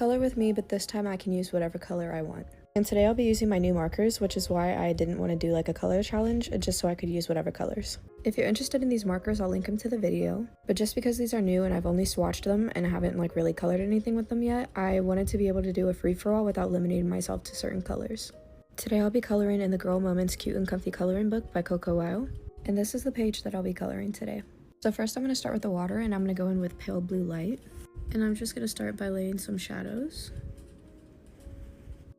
color with me, but this time I can use whatever color I want. And today I'll be using my new markers, which is why I didn't want to do like a color challenge, just so I could use whatever colors. If you're interested in these markers, I'll link them to the video, but just because these are new and I've only swatched them and I haven't like really colored anything with them yet, I wanted to be able to do a free-for-all without limiting myself to certain colors. Today I'll be coloring in the Girl Moments Cute and Comfy Coloring Book by Coco, and this is the page that I'll be coloring today. So first I'm going to start with the water, and I'm going to go in with pale blue light, and I'm just going to start by laying some shadows.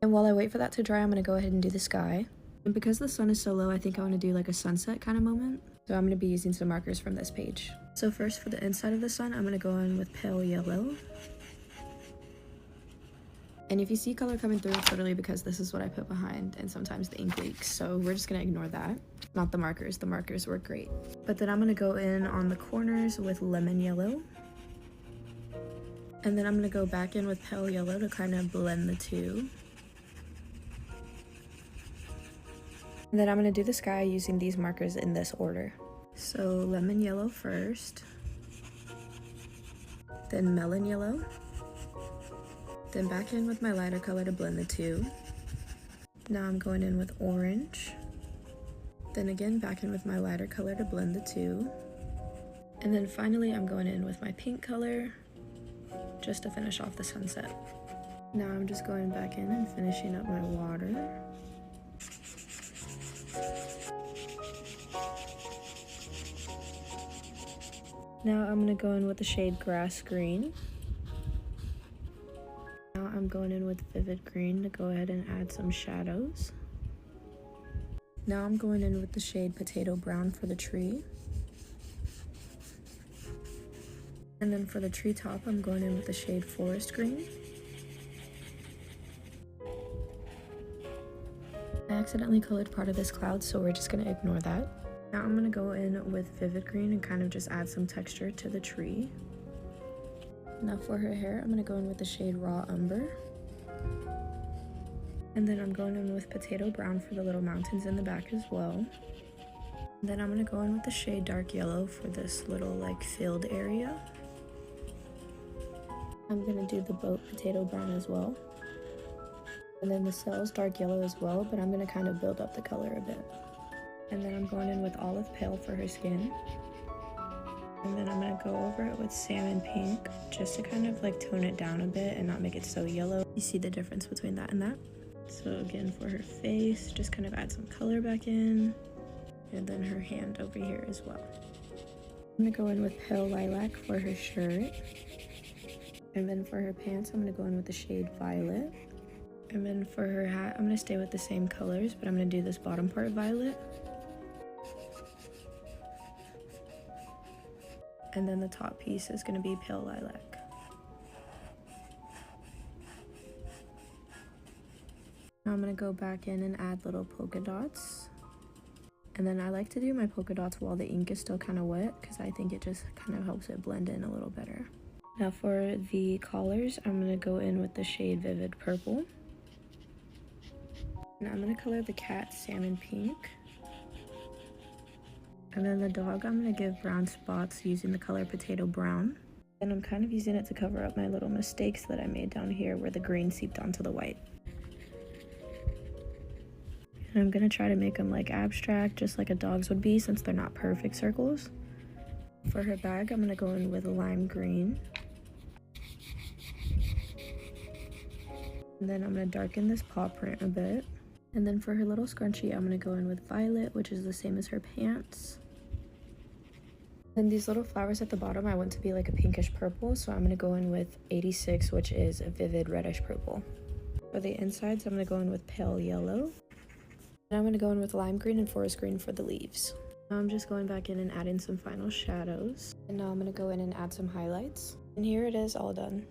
And while I wait for that to dry, I'm going to go ahead and do the sky. And because the sun is so low, I think I want to do like a sunset kind of moment. So I'm going to be using some markers from this page. So first for the inside of the sun, I'm going to go in with pale yellow. And if you see color coming through, it's literally because this is what I put behind, and sometimes the ink leaks. So we're just going to ignore that. Not the markers. The markers work great. But then I'm going to go in on the corners with lemon yellow. And then I'm going to go back in with pale yellow to kind of blend the two. And then I'm going to do the sky using these markers in this order. So lemon yellow first, then melon yellow, then back in with my lighter color to blend the two. Now I'm going in with orange, then again back in with my lighter color to blend the two. And then finally I'm going in with my pink color just to finish off the sunset. Now I'm just going back in and finishing up my water. Now I'm going to go in with the shade grass green. Now I'm going in with vivid green to go ahead and add some shadows. Now I'm going in with the shade potato brown for the tree. And then for the treetop, I'm going in with the shade forest green. I accidentally colored part of this cloud, so we're just going to ignore that. Now I'm going to go in with vivid green and kind of just add some texture to the tree. Now for her hair, I'm going to go in with the shade raw umber. And then I'm going in with potato brown for the little mountains in the back as well. And then I'm going to go in with the shade dark yellow for this little like field area. I'm going to do the boat potato brown as well. And then the sails dark yellow as well, but I'm going to kind of build up the color a bit. And then I'm going in with olive pale for her skin. And then I'm going to go over it with salmon pink just to kind of like tone it down a bit and not make it so yellow. You see the difference between that and that? So again, for her face, just kind of add some color back in. And then her hand over here as well. I'm going to go in with pale lilac for her shirt. And then for her pants, I'm going to go in with the shade violet. And then for her hat, I'm going to stay with the same colors, but I'm going to do this bottom part violet. And then the top piece is going to be pale lilac. Now I'm going to go back in and add little polka dots. And then I like to do my polka dots while the ink is still kind of wet, because I think it just kind of helps it blend in a little better. Now for the collars, I'm going to go in with the shade Vivid Purple. And I'm going to color the cat salmon pink. And then the dog, I'm going to give brown spots using the color Potato Brown. And I'm kind of using it to cover up my little mistakes that I made down here where the green seeped onto the white. And I'm going to try to make them like abstract, just like a dog's would be, since they're not perfect circles. For her bag, I'm going to go in with lime green. And then I'm going to darken this paw print a bit. And then for her little scrunchie, I'm going to go in with violet, which is the same as her pants. And these little flowers at the bottom, I want to be like a pinkish purple, so I'm going to go in with 86, which is a vivid reddish purple. For the insides, I'm going to go in with pale yellow. And I'm going to go in with lime green and forest green for the leaves. Now I'm just going back in and adding some final shadows. And now I'm going to go in and add some highlights. And here it is, all done.